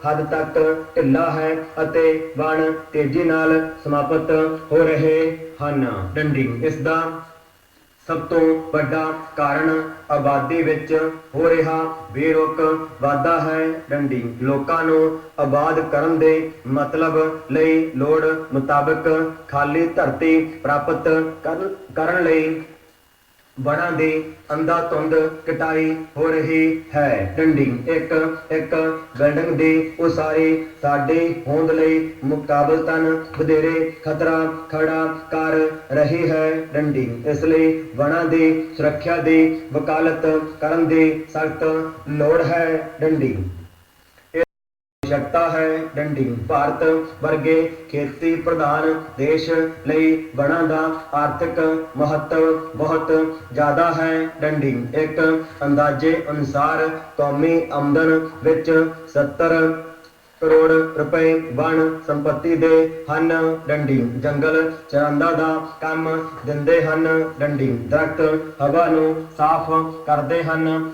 ਹੱਦ ਤੱਕ ਢਿੱਲਾ ਹੈ ਅਤੇ ਵਣ ਤੇਜ਼ੀ ਨਾਲ ਸਮਾਪਤ ਹੋ ਰਹੇ ਹਨ। ਡੰਡੀ ਇਸ ਦਾ ਸਭ ਤੋਂ ਵੱਡਾ ਕਾਰਨ ਆਬਾਦੀ ਵਿੱਚ ਹੋ ਰਿਹਾ ਬੇਰੁਕ ਵਾਧਾ ਹੈ। ਡੰਡੀ ਲੋਕਾਂ ਨੂੰ ਆਬਾਦ ਕਰਨ ਦੇ ਮਤਲਬ ਲਈ ਲੋੜ ਮੁਤਾਬਕ ਖਾਲੀ ਧਰਤੀ ਪ੍ਰਾਪਤ ਕਰਨ ਲਈ ਵਣਾਂ ਦੀ ਅੰਧਾਧੁੰਦ ਕਟਾਈ ਹੋ ਰਹੀ ਹੈ। ਡੰਡੀ ਇੱਕ ਬਿਲਡਿੰਗ ਦੀ ਉਸਾਰੀ ਸਾਡੀ ਹੋਂਦ ਲਈ ਮੁਕਾਬਲਤਨ ਵਧੇਰੇ ਖਤਰਾ ਖੜਾ ਕਰ ਰਹੀ ਹੈ। ਡੰਡੀ ਇਸ ਲਈ ਵਣਾਂ ਦੀ ਸੁਰੱਖਿਆ ਦੀ ਵਕਾਲਤ ਕਰਨ ਦੀ ਸਖਤ ਲੋੜ ਹੈ। ਡੰਡੀ आवश्यकता है। डंडी भारत वर्गे खेती प्रधान देश ਲਈ ਵਣਾਂ ਦਾ ਆਰਥਿਕ ਮਹੱਤਵ ਬਹੁਤ ਜ਼ਿਆਦਾ ਹੈ। ਡੰਡੀ ਇੱਕ ਅੰਦਾਜ਼ੇ ਅਨੁਸਾਰ ਕੌਮੀ ਆਮਦਨ ਵਿੱਚ 70 ਕਰੋੜ ਰੁਪਏ ਵਣ ਸੰਪत्ति ਦੇ ਹਨ। ਡੰਡੀ ਜੰਗਲ ਚਰਾਂਦਾ ਦਾ ਕੰਮ ਦਿੰਦੇ ਹਨ। ਡੰਡੀ ਦਰਖਤ ਹਵਾ ਨੂੰ ਸਾਫ਼ ਕਰਦੇ ਹਨ।